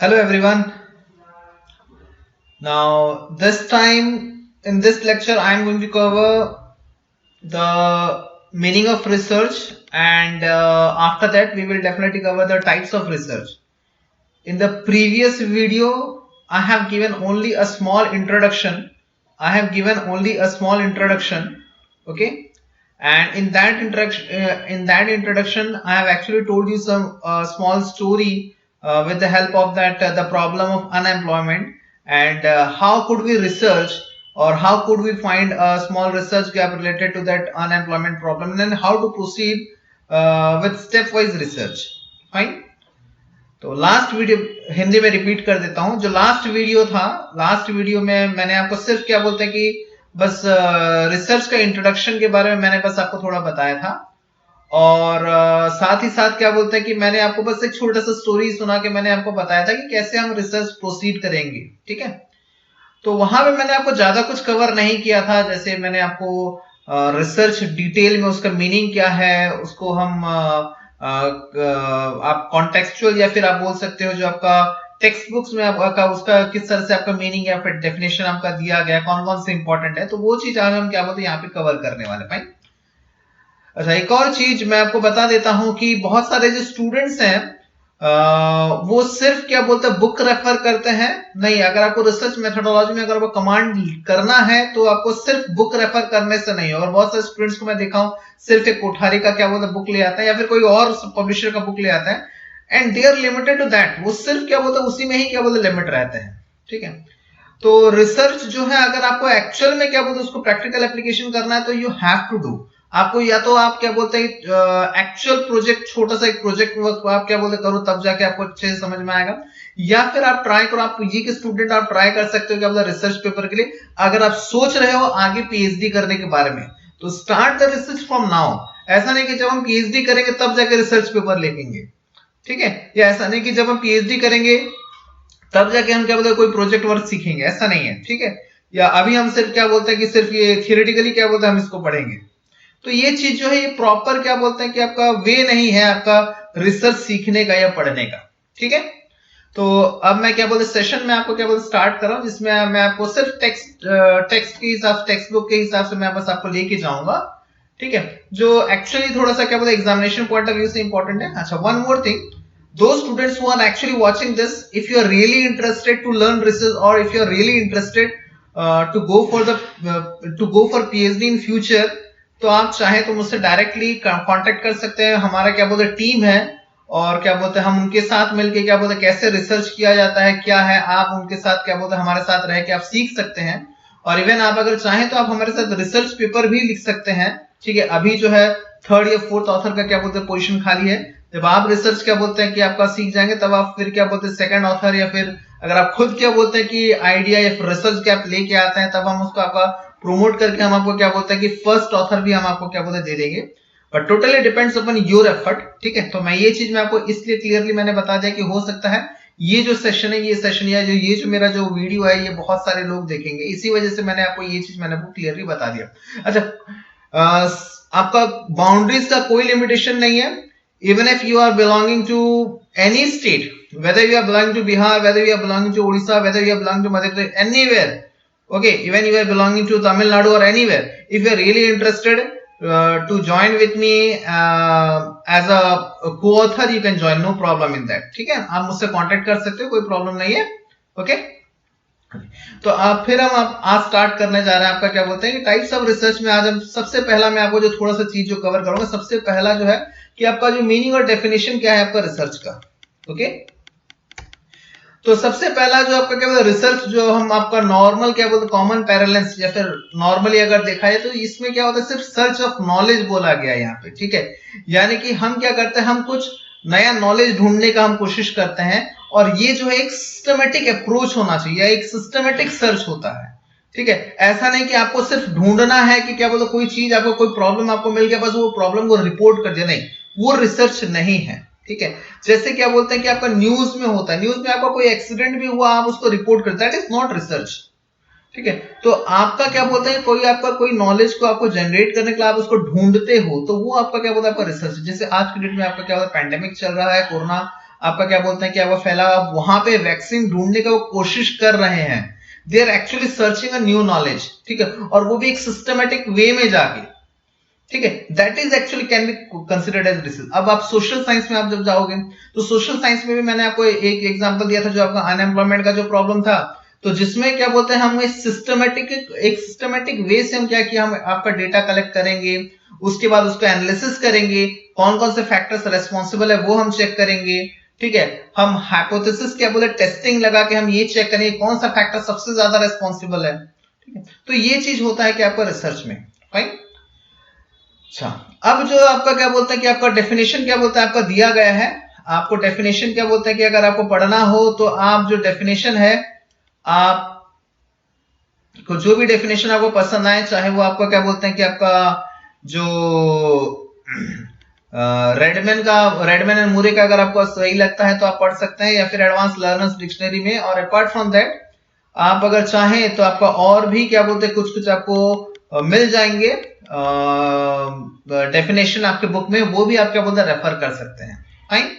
Hello everyone. Now this time in this lecture I am going to cover the meaning of research and after that we will definitely cover the types of research. In the previous video I have given only a small introduction. Okay, and in that introduction I have actually told you some small story with the help of that the problem of unemployment and how could we research or how could we find a small research gap related to that unemployment problem and then how to proceed with stepwise research. Fine. तो last video Hindi में repeat कर देता हूं. जो last video में मैंने आपको सिर्फ क्या बोलते हैं कि बस रिसर्च का इंट्रोडक्शन के बारे में मैंने बस आपको थोड़ा बताया था और साथ ही साथ क्या बोलते हैं कि मैंने आपको बस एक छोटा सा स्टोरी सुना के मैंने आपको बताया था कि कैसे हम रिसर्च प्रोसीड करेंगे. ठीक है, तो वहां पे मैंने आपको ज्यादा कुछ कवर नहीं किया था. जैसे मैंने आपको रिसर्च डिटेल में उसका मीनिंग क्या है उसको हम आप कॉन्टेक्चुअल या फिर आप बोल सकते हो जो आपका टेक्स्ट बुक्स में आपका उसका किस तरह से आपका मीनिंग या फिर डेफिनेशन आपका दिया गया कौन कौन से इंपॉर्टेंट है, तो वो चीज आज हम क्या बोलते हैं यहाँ पे कवर करने वाले. फाइन. अच्छा, एक और चीज मैं आपको बता देता हूं कि बहुत सारे जो स्टूडेंट्स हैं वो सिर्फ क्या बोलते हैं बुक रेफर करते हैं. नहीं, अगर आपको रिसर्च मेथोडोलॉजी में अगर आपको कमांड करना है तो आपको सिर्फ बुक रेफर करने से नहीं. और बहुत सारे स्टूडेंट्स को मैं देखा हूं सिर्फ एक कोठारी का क्या बोलते हैं बुक ले आता है या फिर कोई और पब्लिशर का बुक ले आता है and they are limited to that. वो सिर्फ क्या बोलते हैं उसी में ही क्या बोलते लिमिट रहते हैं. ठीक है, तो रिसर्च जो है अगर आपको एक्चुअल में क्या बोलते हैं उसको प्रैक्टिकल एप्लीकेशन करना है तो यू हैव टू डू. आपको या तो आप क्या बोलते हैं एक्चुअल प्रोजेक्ट छोटा सा एक प्रोजेक्ट वर्क आप क्या बोलते करो तब जाके आपको अच्छे से समझ में आएगा, या फिर आप ट्राई करो. आप पीजी के स्टूडेंट आप ट्राई कर सकते हो क्या बोलते रिसर्च पेपर के लिए. अगर आप सोच रहे हो आगे पीएचडी करने के बारे में तो start the research from now. ऐसा नहीं कि जब हम पीएचडी करेंगे तब जाके रिसर्च पेपर लिखेंगे. ठीक है, या ऐसा नहीं कि जब हम पीएचडी करेंगे तब जाके हम क्या बोलते हैं कोई प्रोजेक्ट वर्क सीखेंगे. ऐसा नहीं है. ठीक है, या अभी हम सिर्फ क्या बोलते हैं कि सिर्फ ये थियोरेटिकली क्या बोलते हैं हम इसको पढ़ेंगे. तो ये चीज जो है ये प्रॉपर क्या बोलते हैं कि आपका वे नहीं है आपका रिसर्च सीखने का या पढ़ने का. ठीक है, तो अब मैं क्या बोलते सेशन में आपको क्या बोलते स्टार्ट कर रहा हूं जिसमें मैं आपको सिर्फ टेक्स्ट के हिसाब टेक्स्ट बुक के हिसाब से मैं बस आपको लेके जाऊंगा. ठीक है, जो एक्चुअली थोड़ा सा क्या बोलते एग्जामिनेशन पॉइंट ऑफ व्यू से इंपॉर्टेंट है. अच्छा, one more thing, those students who are actually watching this, if you are really interested to learn research or if you are really interested to go for PhD in future, तो आप चाहे तो मुझसे directly contact कर सकते हैं. हमारा क्या बोलते टीम है और क्या बोलते हैं हम उनके साथ मिलके क्या बोलते कैसे रिसर्च किया जाता है क्या है आप उनके साथ क्या बोलते हमारे साथ रह के आप सीख सकते हैं. और इवन आप अगर चाहें तो आप हमारे साथ रिसर्च पेपर भी लिख सकते हैं. ठीक है, अभी जो है 3rd या 4th ऑथर का क्या बोलते हैं पोजीशन खाली है. जब आप रिसर्च क्या बोलते हैं कि आपका सीख जाएंगे तब आप फिर क्या बोलते हैं 2nd ऑथर या फिर अगर आप खुद क्या बोलते हैं कि आइडिया या फिर रिसर्च गैप लेके आते हैं तब हम उसको आपका प्रोमोट करके हम आपको क्या बोलते हैं कि 1st ऑथर भी हम आपको क्या बोलते हैं दे देंगे. But totally depends upon your effort. ठीक है, तो मैं ये चीज मैं आपको इसलिए क्लियरली मैंने बता दिया कि हो सकता है ये जो सेशन है ये सेशन या ये जो मेरा जो वीडियो है ये बहुत सारे लोग देखेंगे, इसी वजह से मैंने आपको ये चीज मैंने आपको क्लियरली बता दिया. अच्छा, आपका बाउंड्रीज का कोई लिमिटेशन नहीं है. Even if you are belonging to any state, whether you are belonging to Bihar, whether you are belonging to Odisha, whether you are belonging to Madhya Pradesh, anywhere, okay, even you are belonging to Tamil Nadu or anywhere, if you are really interested to join with me as a co-author, you can join, no problem in that. ठीक है, आप मुझसे contact कर सकते हो, कोई problem नहीं है. ओके, तो आप फिर हम आज स्टार्ट करने जा रहे हैं आपका क्या बोलते हैं कि टाइप्स ऑफ रिसर्च में. आज हम सबसे पहला मैं आपको जो थोड़ा सा चीज जो कवर करूंगा, सबसे पहला जो है कि आपका जो मीनिंग और डेफिनेशन क्या है आपका रिसर्च का. ओके, तो सबसे पहला जो आपका क्या बोलते रिसर्च जो हम आपका नॉर्मल क्या बोलते कॉमन पैरेलेंस या फिर नॉर्मली अगर देखा जाए तो इसमें क्या होता है सिर्फ सर्च ऑफ नॉलेज बोला गया यहाँ पे. ठीक है, यानी कि हम क्या करते हैं हम कुछ नया नॉलेज ढूंढने का हम कोशिश करते हैं और ये जो है एक सिस्टमेटिक अप्रोच होना चाहिए, एक सिस्टमेटिक सर्च होता है. ठीक है, ऐसा नहीं कि आपको सिर्फ ढूंढना है कि क्या बोलते कोई चीज आपको कोई प्रॉब्लम आपको मिल गया बस वो प्रॉब्लम को रिपोर्ट कर दिया, नहीं, वो रिसर्च नहीं है. ठीक है, जैसे क्या बोलते हैं कि आपका न्यूज में होता है, न्यूज में आपका कोई एक्सीडेंट भी हुआ आप उसको रिपोर्ट करते हैं, दैट इज नॉट रिसर्च. ठीक है, तो आपका क्या बोलते हैं कोई आपका कोई नॉलेज को आपको जनरेट करने के लिए आप उसको ढूंढते हो तो वो आपका क्या बोलता है आपका रिसर्च. जैसे आज की डेट में आपका क्या होता है पैंडेमिक चल रहा है, कोरोना आपका क्या बोलते हैं कि आपका फैला, आप वहां पे वैक्सीन ढूंढने का वो कोशिश कर रहे हैं, they are actually searching a new knowledge, ठीक है, और वो भी एक सिस्टमेटिक वे में जाके, ठीक है, that is actually can be considered as research. अब आप सोशल साइंस में आप जब जाओगे तो सोशल साइंस में भी मैंने आपको एक एग्जांपल दिया था जो आपका अनएम्प्लॉयमेंट का जो प्रॉब्लम था, तो जिसमें क्या बोलते हैं हम एक सिस्टमेटिक वे से हम क्या किया, हम आपका डेटा कलेक्ट करेंगे, उसके बाद उसको एनालिसिस करेंगे, कौन कौन से फैक्टर्स रेस्पॉन्सिबल है वो हम चेक करेंगे, ठीक है, हम हाइपोथेसिस क्या बोले टेस्टिंग लगा के हम ये चेक करेंगे कौन सा फैक्टर सबसे ज्यादा रेस्पॉन्सिबल है, ठीक है, तो ये चीज होता है कि आपका रिसर्च में, फाइन। अच्छा, अब जो आपका क्या बोलते हैं कि आपका डेफिनेशन क्या बोलता है आपका दिया गया है, आपको डेफिनेशन क्या बोलते हैं कि अगर आपको पढ़ना हो तो आप जो डेफिनेशन है, आप को जो भी डेफिनेशन आपको पसंद आए, चाहे वो आपका क्या बोलते हैं कि आपका जो रेडमैन एंड मूरे का अगर आपको सही लगता है तो आप पढ़ सकते हैं, या फिर एडवांस लर्नर्स डिक्शनरी में, और अपार्ट फ्रॉम दैट आप अगर चाहें तो आपका और भी क्या बोलते हैं कुछ आपको मिल जाएंगे डेफिनेशन आपके बुक में, वो भी आप क्या बोलते हैं रेफर कर सकते हैं, फाइन।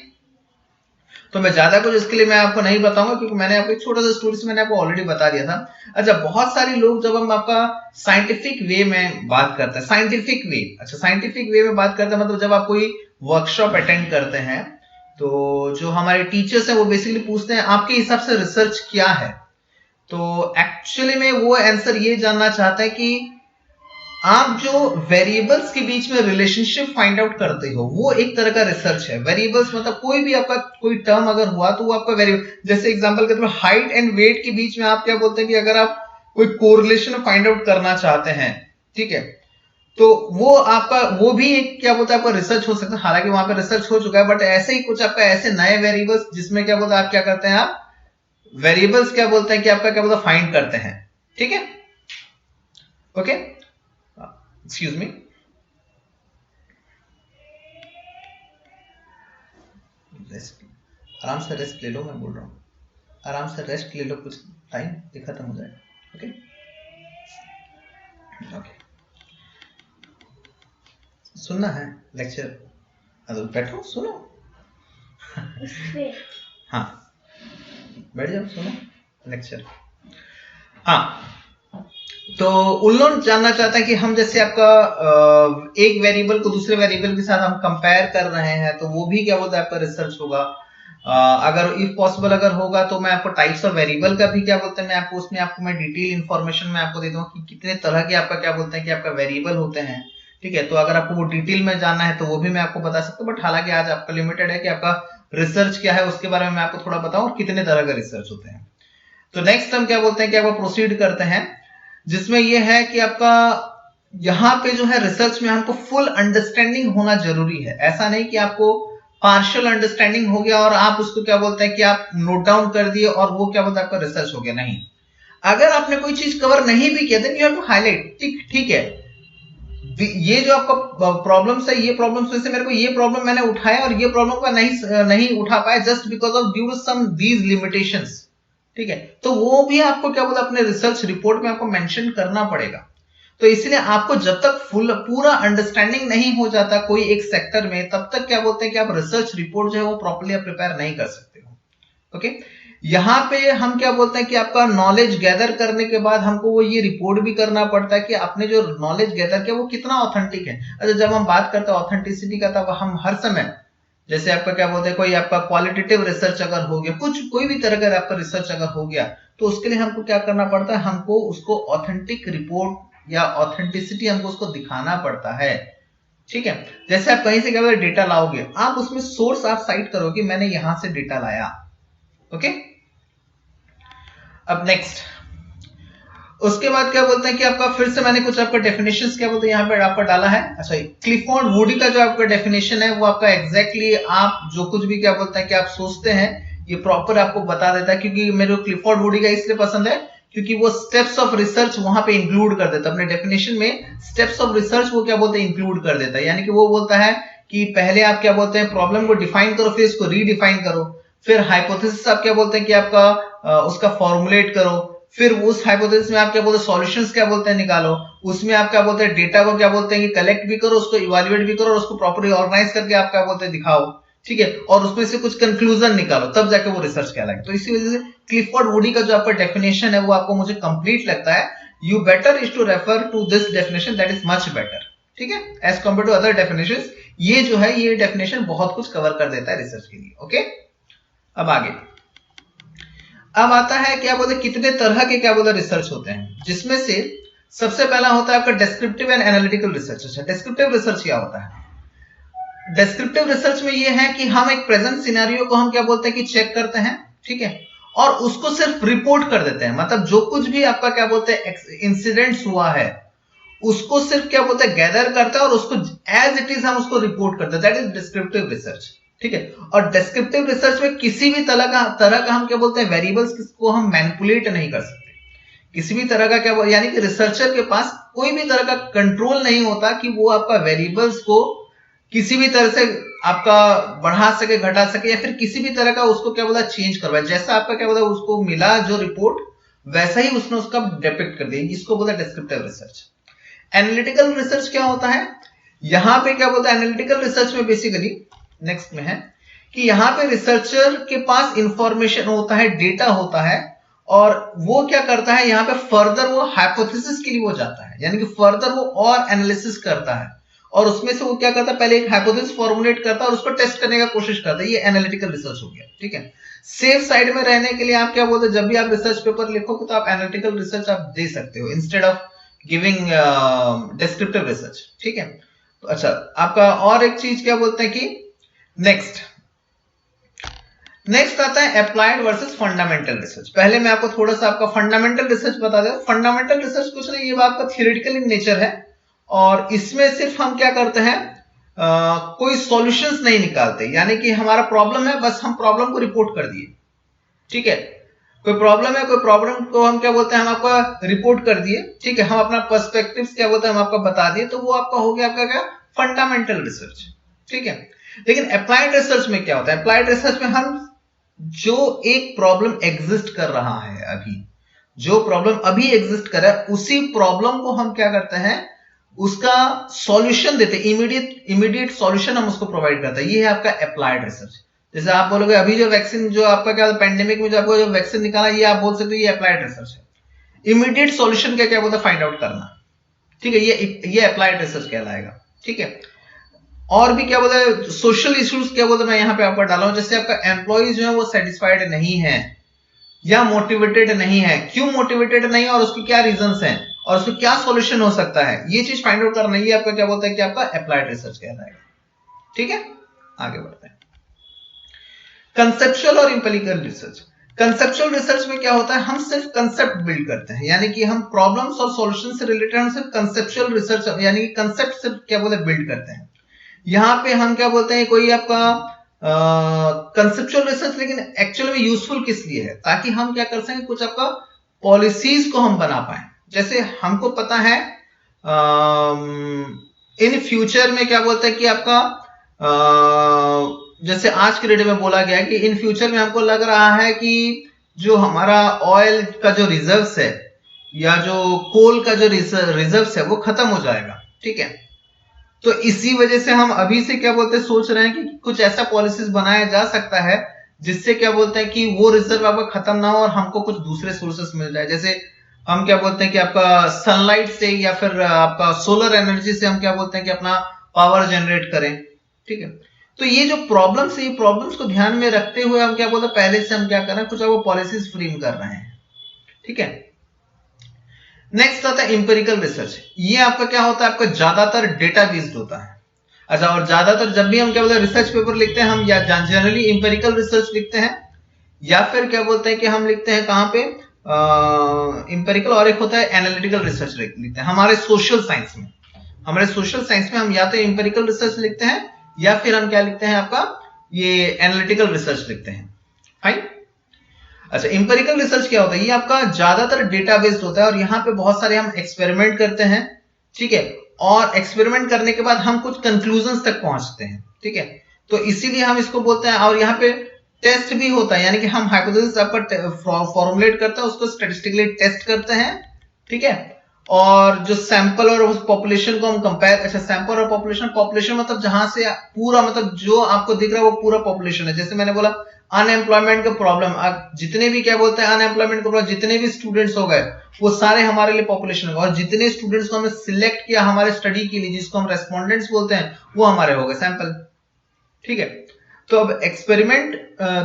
तो मैं ज्यादा कुछ इसके लिए मैं आपको नहीं बताऊंगा क्योंकि मैंने आपको एक छोटा सा स्टोरी से मैंने आपको ऑलरेडी बता दिया था। अच्छा, बहुत सारे लोग जब हम आपका साइंटिफिक वे में बात करते हैं, साइंटिफिक वे, अच्छा साइंटिफिक वे में बात करते हैं मतलब जब आप कोई वर्कशॉप अटेंड करते हैं तो जो हमारे टीचर्स हैं वो बेसिकली पूछते हैं आपके हिसाब से रिसर्च क्या है, तो एक्चुअली में वो आंसर ये जानना चाहते हैं कि आप जो वेरिएबल्स के बीच में रिलेशनशिप फाइंड आउट करते हो वो एक तरह का रिसर्च है। वेरिएबल्स मतलब कोई भी आपका कोई टर्म अगर हुआ तो वो आपका वेरिएबल, जैसे एग्जांपल के तौर पर हाइट एंड वेट के बीच में आप क्या बोलते हैं कि अगर आप कोई कोरिलेशन फाइंड आउट करना चाहते हैं, ठीक है, तो वो आपका वो भी एक क्या बोलते हैं आपका रिसर्च हो सकता है, हालांकि वहां पर रिसर्च हो चुका है, बट ऐसे ही कुछ आपका ऐसे नए वेरिएबल्स जिसमें क्या बोलते हैं आप क्या करते हैं, आप वेरिएबल्स क्या बोलते हैं कि आपका क्या बोलते हैं फाइंड करते हैं, ठीक है, ओके, एक्सक्यूज मी, आराम से रेस्ट ले लो, मैं बोल रहा हूं आराम से रेस्ट ले लो, कुछ टाइम ये खत्म हो जाएगा, ओके ओके, सुनना है लेक्चर, अरे बैठो सुनो हाँ बैठ जाओ सुनो लेक्चर। हाँ, तो उन लोग जानना चाहते हैं कि हम जैसे आपका एक वेरिएबल को दूसरे वेरिएबल के साथ हम कंपेयर कर रहे हैं तो वो भी क्या बोलता है आपका रिसर्च होगा। अगर इफ पॉसिबल अगर होगा तो मैं आपको टाइप्स ऑफ वेरिएबल का भी क्या बोलते हैं मैं आपको उसमें आपको मैं डिटेल इंफॉर्मेशन में आपको दे दूंगा कि कितने तरह के आपका क्या बोलते हैं कि आपका वेरिएबल होते हैं, ठीक है, तो अगर आपको वो डिटेल में जानना है तो वो भी मैं आपको बता सकता हूँ, बट हालांकि आज आपका लिमिटेड है कि आपका रिसर्च क्या है उसके बारे में मैं आपको थोड़ा बताऊं और कितने तरह का रिसर्च होते हैं। तो नेक्स्ट हम क्या बोलते हैं कि आपको प्रोसीड करते हैं, जिसमें यह है कि आपका यहां पे जो है रिसर्च में हमको फुल अंडरस्टैंडिंग होना जरूरी है। ऐसा नहीं कि आपको पार्शियल अंडरस्टैंडिंग हो गया और आप उसको क्या बोलते हैं कि आप नोट डाउन कर दिए और वो क्या बोलते हैं आपका रिसर्च हो गया, नहीं। अगर आपने कोई चीज कवर नहीं भी किया then you have to highlight, ठीक है, ये जो आपका प्रॉब्लम्स है, ये प्रॉब्लम्स में से मेरे को ये प्रॉब्लम मैंने उठाया और ये प्रॉब्लम का नहीं उठा पाया just because of due to some these limitations, ठीक है, तो वो भी आपको क्या बोलते अपने रिसर्च रिपोर्ट में आपको मेंशन करना पड़ेगा। तो इसलिए आपको जब तक पूरा अंडरस्टैंडिंग नहीं हो जाता कोई एक सेक्टर में तब तक क्या बोलते हैं कि आप रिसर्च रिपोर्ट जो है वो प्रॉपर्ली प्रिपेयर नहीं कर सकते हो। ओके, यहां पे हम क्या बोलते हैं कि आपका नॉलेज गैदर करने के बाद हमको वो ये रिपोर्ट भी करना पड़ता है कि आपने जो नॉलेज गैदर किया वो कितना ऑथेंटिक है। अच्छा, जब हम बात करते हैं ऑथेंटिसिटी का तब हम हर समय जैसे आपका क्या बोलते हैं कोई आपका क्वालिटेटिव रिसर्च अगर हो गया, कुछ कोई भी तरह का आपका रिसर्च अगर हो गया तो उसके लिए हमको क्या करना पड़ता है, हमको उसको ऑथेंटिक रिपोर्ट या ऑथेंटिसिटी हमको उसको दिखाना पड़ता है, ठीक है। जैसे आप कहीं से क्या बोलते डेटा लाओगे, आप उसमें सोर्स आप साइट करोगे मैंने यहां से डेटा लाया, ओके। अब नेक्स्ट उसके बाद क्या बोलते हैं कि आपका फिर से मैंने कुछ आपका डेफिनेशंस क्या बोलते हैं यहाँ पे आपका डाला है। अच्छा, क्लिफोर्ड वुडी का जो आपका डेफिनेशन है वो आपका एग्जैक्टली आप जो कुछ भी क्या बोलते हैं कि आप सोचते हैं ये प्रॉपर आपको बता देता है, क्योंकि मेरे को क्लिफोर्ड वुडी का इसलिए पसंद है क्योंकि वो स्टेप्स ऑफ रिसर्च वहां पे इंक्लूड कर देता है अपने डेफिनेशन में, स्टेप्स ऑफ रिसर्च वो क्या बोलते हैं इंक्लूड कर देता है। यानी कि वो बोलता है कि पहले आप क्या बोलते हैं प्रॉब्लम को डिफाइन करो, फिर इसको रीडिफाइन करो, फिर हाइपोथेसिस आप क्या बोलते हैं कि आपका उसका फॉर्मुलेट करो, फिर उस हाइपोथेसिस में आप क्या बोलते हैं सॉल्यूशंस क्या बोलते हैं निकालो, उसमें आप क्या बोलते हैं डेटा को क्या बोलते हैं कि कलेक्ट भी करो, उसको इवैल्यूएट भी करो और उसको प्रॉपर्ली ऑर्गेनाइज करके आप क्या बोलते हैं दिखाओ, ठीक है, और उसमें से कुछ कंक्लूजन निकालो, तब जाके वो रिसर्च कहलाएगा। तो इसी वजह से क्लिफोर्ड वुडी का जो आपका डेफिनेशन है वो आपको मुझे कंप्लीट लगता है। You better is to refer to this definition, that is much better, ठीक है, as compare to other definitions. ये जो है ये डेफिनेशन बहुत कुछ कवर कर देता है रिसर्च के लिए। ओके, अब आगे अब आता है क्या बोलते कितने तरह के क्या बोलते रिसर्च होते हैं, जिसमें से सबसे पहला होता है आपका डेस्क्रिप्टिव एंड एनालिटिकल रिसर्च। अच्छा, डेस्क्रिप्टिव रिसर्च क्या होता है? डेस्क्रिप्टिव रिसर्च में ये है कि हम एक प्रेजेंट सिनेरियो को हम क्या बोलते हैं कि चेक करते हैं, ठीक है, और उसको सिर्फ रिपोर्ट कर देते हैं। मतलब जो कुछ भी आपका क्या बोलते हैं इंसिडेंट्स हुआ है उसको सिर्फ क्या बोलते हैं गैदर करता है और उसको एज इट इज हम उसको रिपोर्ट करते हैं, दैट इज डिस्क्रिप्टिव रिसर्च, ठीक है। और डिस्क्रिप्टिव रिसर्च में किसी भी तरह का हम क्या बोलते हैं वेरिएबल्स को हम मैनिपुलेट नहीं कर सकते, किसी भी तरह का क्या यानी कि रिसर्चर के पास कोई भी तरह का कंट्रोल नहीं होता कि वो आपका वेरिएबल्स को किसी भी तरह से आपका बढ़ा सके, घटा सके, या फिर किसी भी तरह का उसको क्या बोला चेंज करवाए। जैसा आपका क्या बोला उसको मिला जो रिपोर्ट वैसा ही उसने उसका डिपिक्ट कर दिया, इसको बोला डिस्क्रिप्टिव रिसर्च। एनालिटिकल रिसर्च क्या होता है? यहां पे क्या बोलता है एनालिटिकल रिसर्च में बेसिकली नेक्स्ट में है कि यहां पे रिसर्चर के पास इंफॉर्मेशन होता है, डेटा होता है, और वो क्या करता है यहाँ पे फर्दर वो हाइपोथेसिस के लिए वो जाता है, यानी कि फर्दर वो और एनालिसिस करता है और उसमें से वो क्या करता है पहले एक हाइपोथेसिस फॉर्मुलेट करता है और उसको टेस्ट करने का कोशिश करता है। ये एनालिटिकल रिसर्च हो गया, ठीक है। सेफ साइड में रहने के लिए आप क्या बोलते हैं जब भी आप रिसर्च पेपर लिखोगे तो आप एनालिटिकल रिसर्च आप दे सकते हो instead of giving descriptive research, ठीक है। तो अच्छा, आपका और एक चीज क्या बोलते हैं कि नेक्स्ट आता है अप्लाइड वर्सेस फंडामेंटल रिसर्च। पहले मैं आपको थोड़ा सा आपका फंडामेंटल रिसर्च बता दें। फंडामेंटल रिसर्च कुछ नहीं, ये आपका थियोरेटिकल इन नेचर है और इसमें सिर्फ हम क्या करते हैं कोई सॉल्यूशंस नहीं निकालते, यानी कि हमारा प्रॉब्लम है, बस हम प्रॉब्लम को रिपोर्ट कर दिए, ठीक है। कोई प्रॉब्लम है, कोई प्रॉब्लम को हम क्या बोलते हैं हम आपका रिपोर्ट कर दिए, ठीक है, हम अपना पर्सपेक्टिव्स क्या बोलते हैं हम आपका बता दिए, तो वो आपका हो गया आपका क्या फंडामेंटल रिसर्च, ठीक है। लेकिन अप्लाइड रिसर्च में क्या होता है? अप्लाइड रिसर्च में हम जो एक प्रॉब्लम एग्जिस्ट कर रहा है, अभी जो प्रॉब्लम अभी एग्जिस्ट कर रहा है उसी प्रॉब्लम को हम क्या करते हैं उसका सॉल्यूशन देते हैं, इमीडिएट सॉल्यूशन हम उसको प्रोवाइड करते हैं। ये है आपका अप्लाइड रिसर्च। जैसे आप बोलोगे अभी जो वैक्सीन जो आपका क्या पेंडेमिक में जो आपको जो वैक्सीन निकाला, ये आप बोल सकते हो ये अप्लाइड रिसर्च है। इमीडिएट सॉल्यूशन क्या बोलता है फाइंड आउट करना, ठीक है, ये अप्लाइड रिसर्च कहलाएगा, ठीक है। और भी क्या बोलते हैं सोशल इश्यूज क्या बोलते हैं मैं यहाँ पे आपको डाला हूं, जैसे आपका एम्प्लॉइज जो है वो सेटिस्फाइड नहीं है या मोटिवेटेड नहीं है, क्यों मोटिवेटेड नहीं है और उसके क्या रीजंस हैं और उसको क्या सॉल्यूशन हो सकता है, ये चीज फाइंड आउट करना, ये आपका क्या बोलता है कि आपका अप्लाइड रिसर्च कहलाएगा, ठीक है। आगे बढ़ते हैं कंसेप्चुअल और इंपेरिकल रिसर्च। कंसेप्चुअल रिसर्च में क्या होता है हम सिर्फ कंसेप्ट बिल्ड करते हैं, यानी कि हम प्रॉब्लम्स और सॉल्यूशन से रिलेटेड हम सिर्फ कंसेप्चुअल रिसर्च यानी कि कंसेप्ट सिर्फ क्या बोलते हैं बिल्ड करते हैं। यहां पे हम क्या बोलते हैं कोई आपका कंसेप्चुअल रिसर्च लेकिन एक्चुअल में यूजफुल किस लिए है, ताकि हम क्या कर सकें कुछ आपका पॉलिसीज को हम बना पाए। जैसे हमको पता है इन फ्यूचर में क्या बोलते हैं कि आपका जैसे आज के डेट में बोला गया है कि इन फ्यूचर में हमको लग रहा है कि जो हमारा ऑयल का जो रिजर्व्स है या जो कोल का जो रिजर्व्स है वो खत्म हो जाएगा, ठीक है। तो इसी वजह से हम अभी से क्या बोलते हैं सोच रहे हैं कि कुछ ऐसा पॉलिसीज बनाया जा सकता है जिससे क्या बोलते हैं कि वो रिजर्व आपका खत्म ना हो और हमको कुछ दूसरे सोर्सेस मिल जाए। जैसे हम क्या बोलते हैं कि आपका सनलाइट से या फिर आपका सोलर एनर्जी से हम क्या बोलते हैं कि अपना पावर जनरेट करें, ठीक है। तो ये जो प्रॉब्लम्स है, ये प्रॉब्लम्स को ध्यान में रखते हुए हम क्या बोलते हैं पहले से हम क्या कर रहे हैं कुछ वो पॉलिसीज फ्रेम कर रहे हैं, ठीक है। नेक्स्ट आता है इंपेरिकल रिसर्च। ये आपका क्या होता है आपका ज्यादातर डेटा बेस्ड होता है। अच्छा, और ज्यादातर जब भी हम क्या बोलते हैं रिसर्च पेपर लिखते हैं हम या जनरली इंपेरिकल रिसर्च लिखते हैं या फिर क्या बोलते हैं कि हम लिखते हैं कहां पे इंपेरिकल और एक होता है एनालिटिकल रिसर्च लिखते हैं। हमारे सोशल साइंस में हम या तो इंपेरिकल रिसर्च लिखते हैं या फिर हम क्या लिखते हैं आपका ये एनालिटिकल रिसर्च लिखते हैं, फाइन। अच्छा, इंपेरिकल रिसर्च क्या होता है? ये आपका ज्यादातर डेटा बेस्ड होता है और यहाँ पे बहुत सारे हम एक्सपेरिमेंट करते हैं, ठीक है, और एक्सपेरिमेंट करने के बाद हम कुछ कंक्लूजन्स तक पहुंचते हैं, ठीक है। तो इसीलिए हम इसको बोलते हैं। और यहाँ पे टेस्ट भी होता है, यानी कि हम हाइपोथेसिस आपका फॉर्मुलेट करते हैं, उसको स्टैटिस्टिकली टेस्ट करते हैं, ठीक है, और जो सैंपल और उस पॉपुलेशन को हम कंपेयर, अच्छा सैंपल और पॉपुलेशन, पॉपुलेशन मतलब जहां से पूरा मतलब जो आपको दिख रहा है वो पूरा पॉपुलेशन है। जैसे मैंने बोला अनएम्प्लॉयमेंट का प्रॉब्लम, जितने भी क्या बोलते हैं अनएम्प्लॉयमेंट का प्रॉब्लम, जितने भी स्टूडेंट्स हो गए वो सारे हमारे लिए पॉपुलेशन होगा, और जितने स्टूडेंट्स को हमने सिलेक्ट किया हमारे स्टडी के लिए, जिसको हम रेस्पोंडेंट्स बोलते हैं, वो हमारे हो गए सैंपल। ठीक है, तो अब एक्सपेरिमेंट,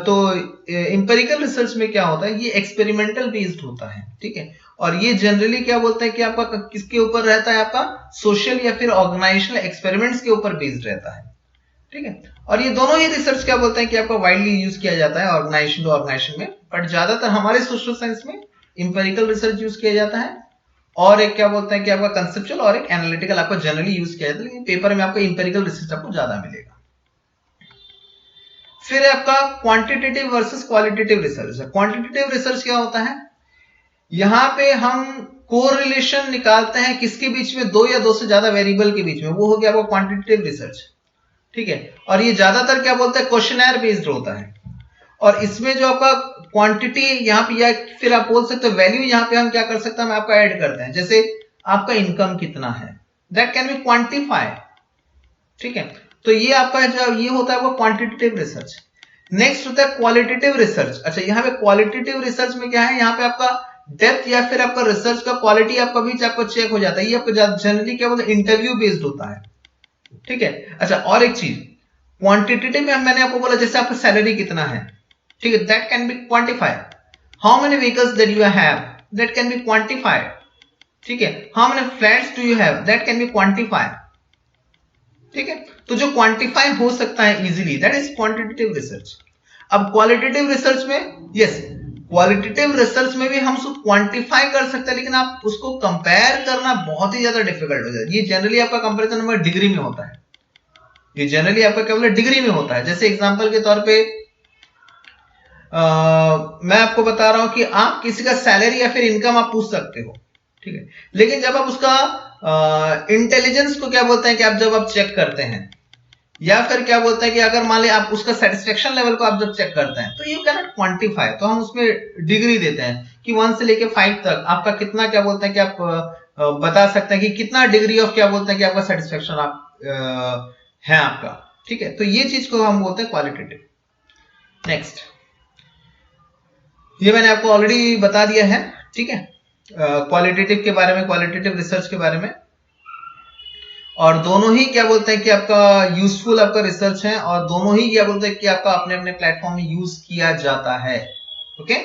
तो इंपेरिकल रिसर्च में क्या होता है, ये एक्सपेरिमेंटल बेस्ड होता है। ठीक है, और ये जनरली क्या बोलते हैं कि आपका किसके ऊपर रहता है, आपका सोशल या फिर ऑर्गेनाइजेशनल एक्सपेरिमेंट्स के ऊपर बेस्ड रहता है। ठीक है, और ये दोनों ही रिसर्च क्या बोलते हैं कि आपका वाइडली यूज किया जाता है ऑर्गेनाइजेशन टू ऑर्गेनाइजेशन में, बट ज्यादातर हमारे सोशल साइंस में इंपेरिकल रिसर्च यूज किया जाता है, और एक क्या बोलते हैं कि आपका कंसेप्चुअल और एक एनालिटिकल आपको जनरली यूज किया जाता है, लेकिन पेपर में आपको इंपेरिकल रिसर्च आपको ज्यादा मिलेगा। फिर आपका quantitative versus qualitative research. Quantitative research क्या होता है, यहां पे हम कोरिलेशन निकालते हैं किसके बीच में, दो या दो से ज्यादा वेरिएबल के बीच में, वो हो गया आपका क्वांटिटेटिव रिसर्च। ठीक है, और ये ज्यादातर क्या बोलते हैं क्वेश्चनर बेस्ड होता है, और इसमें जो आपका क्वांटिटी यहाँ पे, या फिर आप बोल सकते हो वैल्यू, यहाँ पे हम क्या कर सकते हैं, हम आपका ऐड करते हैं। जैसे आपका इनकम कितना है, दैट कैन बी क्वांटिफाई। ठीक है, तो ये आपका जो ये होता है वो क्वांटिटेटिव रिसर्च। नेक्स्ट होता है क्वालिटेटिव रिसर्च। अच्छा, यहाँ पे क्वालिटेटिव रिसर्च में क्या है, यहाँ पे आपका डेप्थ या फिर आपका रिसर्च का क्वालिटी आपका बीच आपको चेक हो जाता है। ये आपको जनरली क्या बोलते हैं इंटरव्यू बेस्ड होता है। ठीक है, अच्छा और एक चीज क्वांटिटेटिव में मैंने आपको बोला जैसे आपका सैलरी कितना है, ठीक है, that can be quantified. How many vehicles that you have, that can be quantified. ठीक है, how many flats do you have, that can be quantified. ठीक है, तो जो क्वांटिफाई हो सकता है easily, that is quantitative research. अब क्वालिटेटिव रिसर्च में, यस, क्वालिटेटिव रिसर्च में भी हम उसको क्वांटिफाई कर सकते हैं, लेकिन आप उसको कंपेयर करना बहुत ही ज्यादा डिफिकल्ट हो जाता है। ये जनरली आपका कंपैरिजन नंबर डिग्री में होता है, ये जनरली आपका क्या बोले डिग्री में होता है। जैसे एग्जांपल के तौर पे मैं आपको बता रहा हूं कि आप किसी का सैलरी या फिर इनकम आप पूछ सकते हो, ठीक है, लेकिन जब आप उसका इंटेलिजेंस को क्या बोलते हैं कि आप जब आप चेक करते हैं, या फिर क्या बोलते हैं कि अगर मान लिया आप उसका सेटिस्फेक्शन लेवल को आप जब चेक करते हैं, तो यू कैन नॉट क्वांटिफाई, तो हम उसमें डिग्री देते हैं कि 1 से लेके 5 तक आपका कितना क्या बोलते हैं कि आप बता सकते हैं कि कितना डिग्री ऑफ क्या बोलते हैं कि आपका सेटिस्फेक्शन आप है आपका। ठीक है, तो ये चीज को हम बोलते हैं क्वालिटेटिव। नेक्स्ट, ये मैंने आपको ऑलरेडी बता दिया है। ठीक है, क्वालिटेटिव के बारे में, क्वालिटेटिव रिसर्च के बारे में, और दोनों ही क्या बोलते हैं कि आपका यूजफुल आपका रिसर्च है, और दोनों ही क्या बोलते हैं कि आपका अपने अपने प्लेटफॉर्म में यूज किया जाता है। ओके,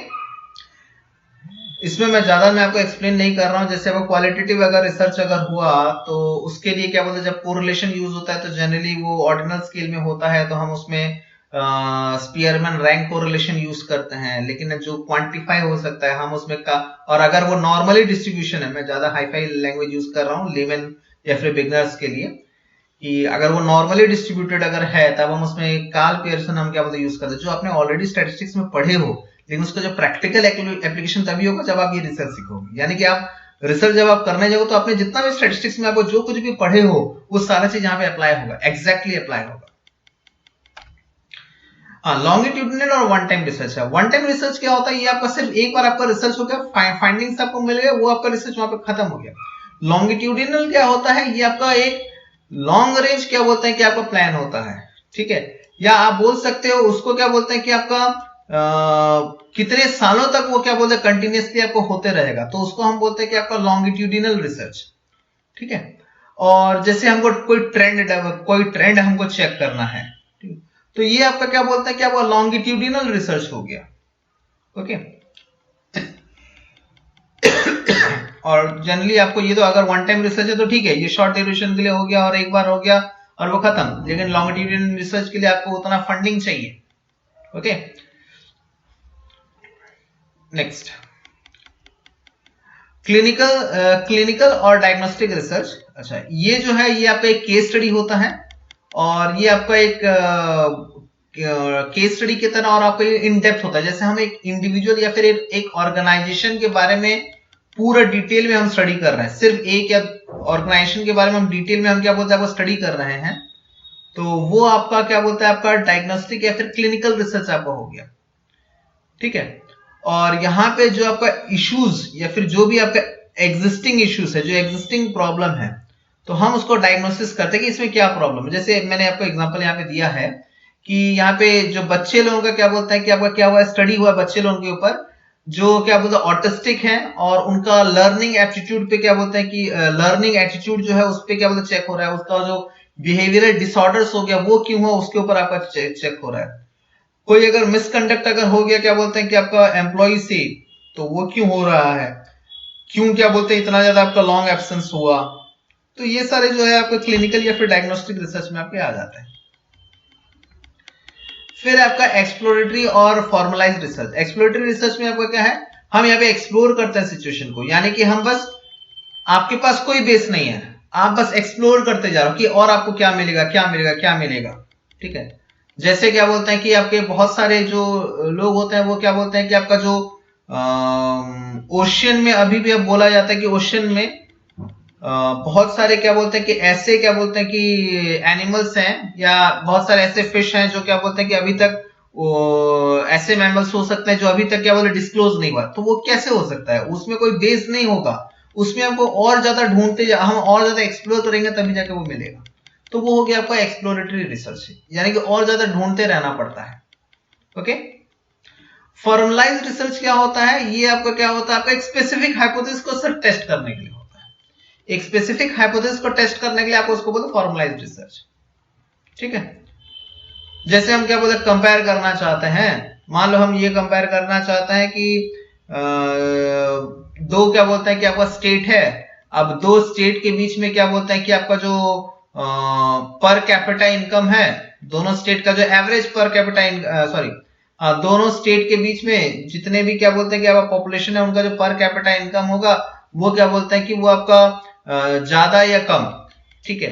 इसमें मैं आपको एक्सप्लेन नहीं कर रहा हूं। जैसे अब क्वालिटेटिव अगर रिसर्च अगर हुआ तो उसके लिए क्या बोलते हैं, जब कोरिलेशन यूज होता है तो जनरली वो ऑर्डिनल स्केल में होता है, तो हम उसमें स्पीयरमैन रैंक कोरिलेशन यूज करते हैं। लेकिन जो क्वांटिफाई हो सकता है हम उसमें का, और अगर वो नॉर्मली डिस्ट्रीब्यूशन है, मैं ज्यादा हाईफाई लैंग्वेज यूज कर रहा हूँ लेमन या फिर बिगनर्स के लिए, कि अगर वो नॉर्मली डिस्ट्रीब्यूटेड अगर है तब हम उसमें कार्ल पियर्सन हम क्या बोलते यूज करते हैं, जो आपने ऑलरेडी स्टैटिस्टिक्स में पढ़े हो, लेकिन उसका जो प्रैक्टिकल एप्लीकेशन तभी होगा जब आप ये रिसर्च सीखोगे। यानी कि आप रिसर्च जब आप करने जाओगे तो आपने जितना भी स्टैटिस्टिक्स में आपको जो कुछ भी पढ़े हो वो सारा चीज यहाँ पे अप्लाई होगा, एग्जैक्टली अप्लाई होगा। लॉन्गिट्यूडिनल और वन टाइम रिसर्च है। वन टाइम रिसर्च क्या होता है, ये आपका सिर्फ एक बार आपका रिसर्च हो गया, फाइंडिंग्स आपको मिल गए, वो आपका रिसर्च वहां पे खत्म हो गया। लॉन्गिट्यूडिनल क्या होता है, ये आपका एक लॉन्ग रेंज क्या बोलते हैं कि आपका प्लान होता है। ठीक है, या आप बोल सकते हो उसको क्या बोलते हैं कि आपका कितने सालों तक वो क्या बोलते हैं कंटिन्यूसली आपको होते रहेगा, तो उसको हम बोलते हैं कि आपका लॉन्गिट्यूडिनल रिसर्च। ठीक है, और जैसे हमको कोई ट्रेंड हमको चेक करना है, तो ये आपका क्या बोलता है कि आपका लॉन्गिट्यूडिनल रिसर्च हो गया। ओके, और जनरली आपको ये तो अगर वन टाइम रिसर्च है तो ठीक है, ये शॉर्ट ड्यूरेशन के लिए हो गया और एक बार हो गया और वो खत्म, लेकिन लॉन्गिट्यूडिनल रिसर्च के लिए आपको उतना फंडिंग चाहिए। ओके, नेक्स्ट, क्लिनिकल और डायग्नोस्टिक रिसर्च। अच्छा, ये जो है ये आपका एक केस स्टडी होता है, और ये आपका एक केस स्टडी की तरह और आपका इन डेप्थ होता है। जैसे हम एक इंडिविजुअल या फिर एक ऑर्गेनाइजेशन के बारे में पूरा डिटेल में हम स्टडी कर रहे हैं, सिर्फ एक या ऑर्गेनाइजेशन के बारे में हम डिटेल में हम क्या बोलते हैं वो स्टडी कर रहे हैं, तो वो आपका क्या बोलता है आपका डायग्नोस्टिक या फिर क्लिनिकल रिसर्च आपका हो गया। ठीक है, और यहाँ पे जो आपका इश्यूज या फिर जो भी आपका एग्जिस्टिंग इश्यूज है, जो एग्जिस्टिंग प्रॉब्लम है, तो हम उसको डायग्नोसिस करते हैं कि इसमें क्या प्रॉब्लम है। जैसे मैंने आपको एग्जांपल यहाँ पे दिया है कि यहाँ पे जो बच्चे लोगों का क्या बोलता है कि आपका क्या हुआ, स्टडी हुआ बच्चे लोगों के ऊपर जो क्या बोलते हैं ऑटिस्टिक है, और उनका लर्निंग एप्टीट्यूड पे क्या बोलते हैं कि लर्निंग एटीट्यूड जो है उस पे क्या बोलते हैं चेक हो रहा है, उसका जो बिहेवियरल डिसऑर्डर्स हो गया वो क्यों हुआ उसके ऊपर आपका चेक हो रहा है। कोई अगर मिसकंडक्ट अगर हो गया क्या बोलते हैं कि आपका एम्प्लॉय से, तो वो क्यों हो रहा है, क्यों क्या बोलते हैं इतना ज्यादा आपका लॉन्ग एब्सेंस हुआ। तो ये सारे जो है आपका क्लिनिकल या फिर डायग्नोस्टिक रिसर्च में आपके आ जाते हैं। फिर आपका एक्सप्लोरेटरी और फॉर्मलाइज्ड रिसर्च। एक्सप्लोरेटरी रिसर्च में आपका क्या है, हम यहाँ पे एक्सप्लोर करते हैं सिचुएशन को, यानी कि हम बस, आपके पास कोई बेस नहीं है, आप बस एक्सप्लोर करते जा रहे हो कि और आपको क्या मिलेगा क्या मिलेगा क्या मिलेगा। ठीक है, जैसे क्या बोलते हैं कि आपके बहुत सारे जो लोग होते हैं वो क्या बोलते हैं कि आपका जो ओशियन में अभी भी अब बोला जाता है कि ओशियन में बहुत सारे क्या बोलते हैं कि ऐसे क्या बोलते हैं कि एनिमल्स हैं या बहुत सारे ऐसे फिश हैं जो क्या बोलते हैं कि अभी तक ऐसे मैमल्स हो सकते हैं जो अभी तक क्या बोलते डिस्क्लोज नहीं हुआ। तो वो कैसे हो सकता है, उसमें कोई बेस नहीं होगा, उसमें हमको और ज्यादा ढूंढते हम और ज्यादा एक्सप्लोर करेंगे तभी जाके वो मिलेगा। तो वो हो गया आपका एक्सप्लोरेटरी रिसर्च, यानी कि और ज्यादा ढूंढते रहना पड़ता है। ओके, फॉर्मलाइज्ड रिसर्च क्या होता है, ये आपका क्या होता है, आपका एक स्पेसिफिक हाइपोथेसिस को सिर्फ टेस्ट करने के लिए होता है। एक स्पेसिफिक हाइपोथेसिस को टेस्ट करने के लिए आपको उसको बोलते फॉर्मलाइज्ड रिसर्च। ठीक है, जैसे हम क्या बोलते कंपेयर करना चाहते हैं, मान लो हम ये कंपेयर करना चाहते हैं कि दो क्या बोलते हैं कि आपका स्टेट है, अब दो स्टेट के बीच में क्या बोलते हैं कि आपका जो पर कैपिटा इनकम है, दोनों स्टेट का जो एवरेज पर कैपिटा सॉरी दोनों स्टेट के बीच में जितने भी क्या बोलते हैं कि आपका पॉपुलेशन है उनका जो पर कैपिटा इनकम होगा वो क्या बोलते हैं कि वो आपका ज्यादा या कम, ठीक है,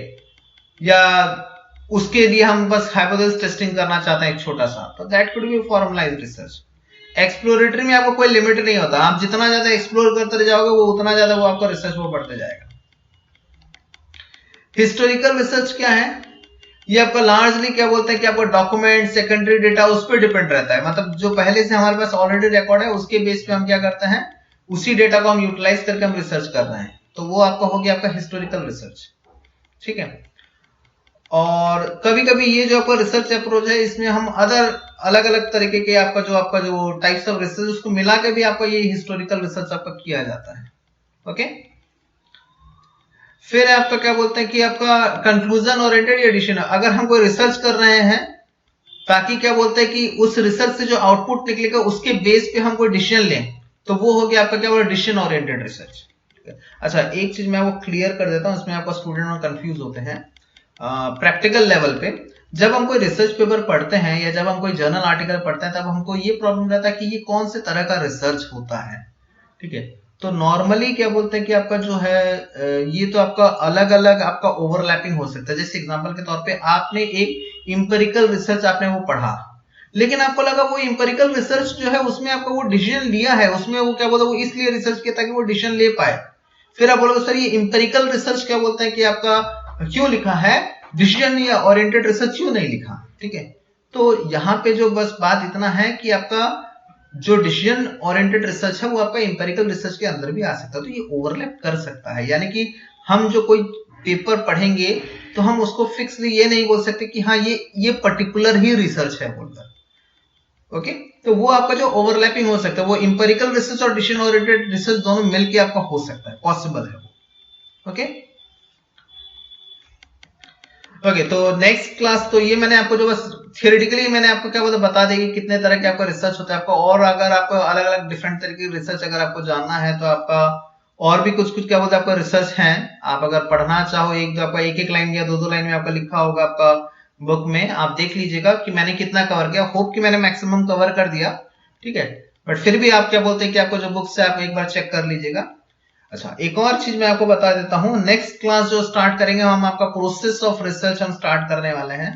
या उसके लिए हम बस हाइपोथेसिस टेस्टिंग करना चाहते हैं एक छोटा सा, तो that could be formalised research. Exploratory में आपको कोई लिमिट नहीं होता, आप जितना ज्यादा एक्सप्लोर करते जाओगे वो उतना ज्यादा वो आपका रिसर्च वो बढ़ते जाएगा। हिस्टोरिकल रिसर्च क्या है, ये आपका लार्जली क्या बोलते हैं कि आपका डॉक्यूमेंट सेकेंडरी डेटा उस पर डिपेंड रहता है, मतलब जो पहले से हमारे पास ऑलरेडी रिकॉर्ड है उसके बेस पे हम क्या करते हैं, उसी डेटा को हम यूटिलाइज करके हम रिसर्च कर रहे हैं, तो वो आपका हो गया आपका हिस्टोरिकल रिसर्च। ठीक है, और कभी कभी ये जो आपका रिसर्च अप्रोच है इसमें हम अदर अलग अलग तरीके के आपका जो टाइप्स ऑफ रिसर्च उसको मिला के भी आपका ये हिस्टोरिकल रिसर्च आपका किया जाता है। ओके, फिर आपका क्या बोलते हैं कि आपका कंक्लूजन ओरिएंटेड एडिशन, अगर हम कोई रिसर्च कर रहे हैं ताकि क्या बोलते हैं कि उस रिसर्च से जो आउटपुट निकलेगा उसके बेस पे हम कोई डिसीजन लें, तो वो हो गया आपका क्या बोलते हैं डिसीजन ओरिएंटेड रिसर्च। अच्छा, एक चीज मैं वो क्लियर कर देता हूं, इसमें आपका स्टूडेंट कंफ्यूज होते हैं। प्रैक्टिकल लेवल पे जब हम कोई रिसर्च पेपर पढ़ते हैं या जब हम कोई जर्नल आर्टिकल पढ़ते हैं तब हमको ये प्रॉब्लम रहता है कि ये कौन से तरह का रिसर्च होता है। ठीक है, तो नॉर्मली क्या बोलते हैं कि आपका जो है ये तो आपका अलग अलग आपका ओवरलैपिंग हो सकता है। जैसे एग्जांपल के तौर पे आपने एक इंपेरिकल रिसर्च आपने वो पढ़ा, लेकिन आपको लगा वो इंपेरिकल रिसर्च जो है उसमें आपको वो डिसीजन लिया है, उसमें वो क्या बोलते हैं वो इसलिए रिसर्च किया ताकि वो डिसीजन ले पाए। फिर आप बोलोगे सर ये इंपेरिकल रिसर्च क्या बोलते हैं कि आपका क्यों लिखा है, डिसीजन या ओरिएंटेड रिसर्च क्यों नहीं लिखा। ठीक है, तो यहाँ पे जो बस बात इतना है कि आपका जो डिसीजन ओरिएंटेड रिसर्च है वो आपका इंपेरिकल रिसर्च के अंदर भी आ सकता है, तो ये ओवरलैप कर सकता है। यानी कि हम जो कोई पेपर पढ़ेंगे तो हम उसको फिक्सली ये नहीं बोल सकते कि हाँ ये पर्टिकुलर ही रिसर्च है बोलकर। ओके, तो वो आपका जो ओवरलैपिंग हो सकता है वो इंपेरिकल रिसर्च और डिसीजन ओरिएंटेड रिसर्च दोनों मिलकर आपका हो सकता है, पॉसिबल है वो। ओके ओके, तो नेक्स्ट क्लास तो ये मैंने आपको जो बस थियोरेटिकली मैंने आपको क्या बोलते बता देगी कितने तरह के आपका रिसर्च होता है आपको, और अगर आपको अलग अलग डिफरेंट तरीके की रिसर्च अगर आपको जानना है तो आपका और भी कुछ क्या बोलते हैं आपका रिसर्च है, आप अगर पढ़ना चाहो एक जो आपका एक लाइन या दो लाइन में आपका लिखा होगा आपका बुक में, आप देख लीजिएगा कि मैंने कितना कवर किया। होप कि मैंने मैक्सिमम कवर कर दिया। ठीक है, बट फिर भी आप क्या बोलते हैं कि आपको जो बुक्स है आप एक बार चेक कर लीजिएगा। अच्छा, एक और चीज मैं आपको बता देता हूं, नेक्स्ट क्लास जो स्टार्ट करेंगे हम आपका प्रोसेस ऑफ रिसर्च हम स्टार्ट करने वाले हैं।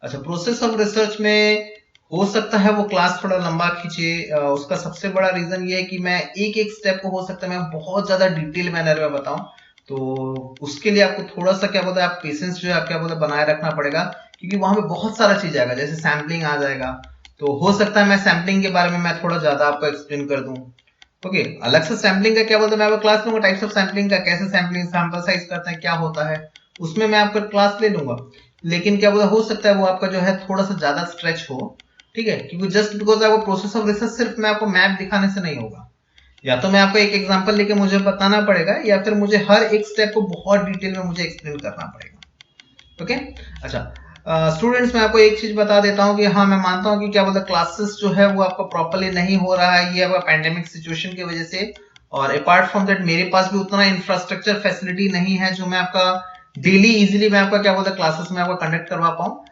अच्छा, प्रोसेस ऑफ रिसर्च में हो सकता है वो क्लास थोड़ा लंबा खींचे, उसका सबसे बड़ा रीजन ये है कि मैं एक एक स्टेप को हो सकता है मैं बहुत ज्यादा डिटेल मैनर में बताऊं, तो उसके लिए आपको थोड़ा सा क्या बोलते हैं आप पेशेंस जो है आप क्या बोलते हैं बनाए रखना पड़ेगा, क्योंकि वहां पे बहुत सारा चीज आएगा, जैसे सैम्पलिंग आ जाएगा, तो हो सकता है मैं सैम्पलिंग के बारे में मैं थोड़ा ज्यादा आपको एक्सप्लेन कर दूं। ओके अलग से सैम्पलिंग का क्या बोलते हैं, मैं आपको क्लास लूंगा, टाइप्स ऑफ सैम्पलिंग का, कैसे सैम्पलिंग सैंपल साइज करते हैं, क्या होता है, उसमें मैं आपका क्लास ले लूंगा। लेकिन क्या बोलते हो सकता है वो आपका जो है थोड़ा सा ज्यादा स्ट्रेच हो, ठीक है, क्योंकि जस्ट बिकॉज आपको प्रोसेस ऑफ रिसर्च सिर्फ मैं आपको मैप दिखाने से नहीं होगा, या तो मैं आपको एक एग्जांपल लेके मुझे बताना पड़ेगा, या फिर मुझे हर एक स्टेप को बहुत डिटेल में मुझे एक्सप्लेन करना पड़ेगा। ओके अच्छा स्टूडेंट्स मैं आपको एक चीज बता देता हूँ कि हाँ मैं मानता हूँ कि क्या बोलते क्लासेस जो है वो आपका प्रॉपरली नहीं हो रहा है, ये आपका पैंडेमिक सिचुएशन की वजह से, और अपार्ट फ्रॉम दैट मेरे पास भी उतना इंफ्रास्ट्रक्चर फैसिलिटी नहीं है जो मैं आपका डेली इजीली मैं आपका क्या बोलते हैं क्लासेस में आपका कंडक्ट करवा पाऊँ।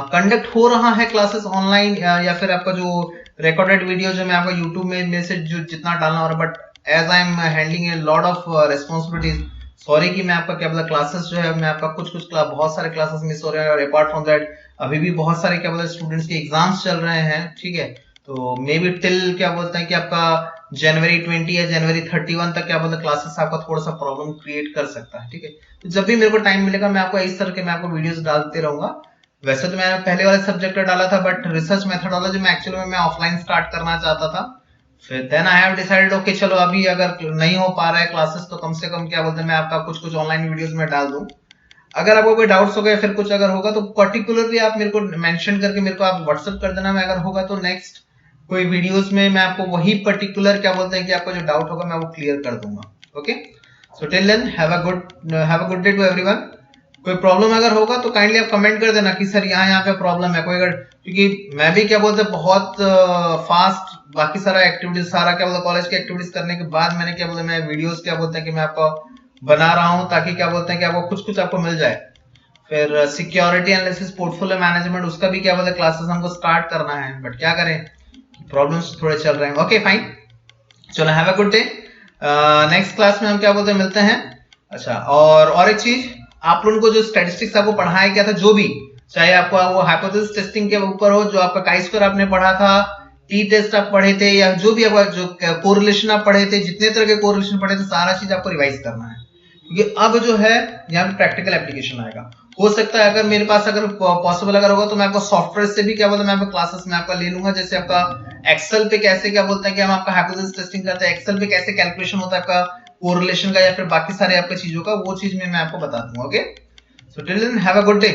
कंडक्ट हो रहा है क्लासेस ऑनलाइन, या फिर आपका जो रिकॉर्डेड वीडियो जो मैं आपका यूट्यूब में से जो जितना डालना हो रहा है, but as I am handling a lot of responsibilities, sorry कि मैं आपका क्या बोलता क्लासेस जो है मैं आपका कुछ बहुत सारे क्लासेस मिस हो रहे हैं, और अपार्ट फ्रॉम दैट अभी भी बहुत सारे क्या बोलते स्टूडेंट्स के एग्जाम्स चल रहे हैं, ठीक है, तो मे बी टिल क्या बोलते हैं कि आपका जनवरी 20 या जनवरी 31 तक क्या बोलते क्लासेस आपका थोड़ा सा प्रॉब्लम क्रिएट कर सकता है, ठीक है, तो जब भी मेरे को टाइम मिलेगा मैं आपको इस तरह के मैं आपको वीडियोस डालते रहूंगा। वैसे तो मैंने पहले वाले सब्जेक्ट डाला था, बट रिसर्च मेथोडोलॉजी में एक्चुअली में मैं ऑफलाइन स्टार्ट करना चाहता था, फिर then I have decided okay चलो अभी अगर नहीं हो पा रहा है क्लासेस तो कम से कम क्या बोलते हैं मैं आपका कुछ ऑनलाइन वीडियोस में डाल दूं। अगर आपको कोई डाउट्स हो गए फिर कुछ अगर होगा तो पर्टिकुलरली आप मेरे को मेंशन करके मेरे को आप व्हाट्सएप कर देना, मैं अगर होगा तो नेक्स्ट कोई वीडियोस में मैं आपको वही पर्टिकुलर क्या बोलते हैं कि आपको जो डाउट होगा मैं वो क्लियर कर दूंगा। Okay so till then have a good day to everyone. कोई प्रॉब्लम अगर होगा तो काइंडली आप कमेंट कर देना कि सर यहाँ पे प्रॉब्लम है कोई, अगर क्योंकि मैं भी क्या बोलते बहुत फास्ट बाकी सारा एक्टिविटीज सारा क्या बोलते कॉलेज की एक्टिविटीज करने के बाद मैंने क्या बोलते मैं वीडियोस क्या बोलते हैं कि मैं आपको बना रहा हूँ ताकि क्या बोलते हैं कि आपको कुछ आपको मिल जाए। फिर सिक्योरिटी एनालिसिस पोर्टफोलियो मैनेजमेंट उसका भी क्या बोलते हैं क्लासेस हमको स्टार्ट करना है, बट क्या करें प्रॉब्लम्स थोड़े चल रहे हैं। ओके फाइन चलो have a good day, next class में हम क्या बोलते हैं मिलते हैं। अच्छा और एक चीज आप लोगों को जो स्टैटिस्टिक्स आपको पढ़ाया गया था जो भी, चाहे आपको वो हाइपोथेसिस टेस्टिंग के ऊपर हो, जो आपका काई स्क्वायर आपने पढ़ा था, टी टेस्ट आप पढ़े थे, या जो भी आपका जो कोरिलेशन आप पढ़े थे, जितने तरह के कोरिलेशन पढ़े थे सारा चीज आपको रिवाइज करना है, क्योंकि अब जो है यहाँ पे प्रैक्टिकल एप्लीकेशन आएगा। हो सकता है अगर मेरे पास अगर पॉसिबल अगर होगा तो मैं आपको सॉफ्टवेयर से भी क्या बोलते हैं मैं आपको क्लासेस में आपका ले लूंगा, जैसे आपका एक्सेल पे कैसे क्या बोलते हैं कि हम आपका हाइपोथेसिस टेस्टिंग करते हैं, एक्सेल पे कैसे कैलकुलेशन होता है आपका कोरिलेशन का या फिर बाकी सारे आपके चीजों का, वो चीज में मैं आपको बता दूंगा। Okay so till then have a good day.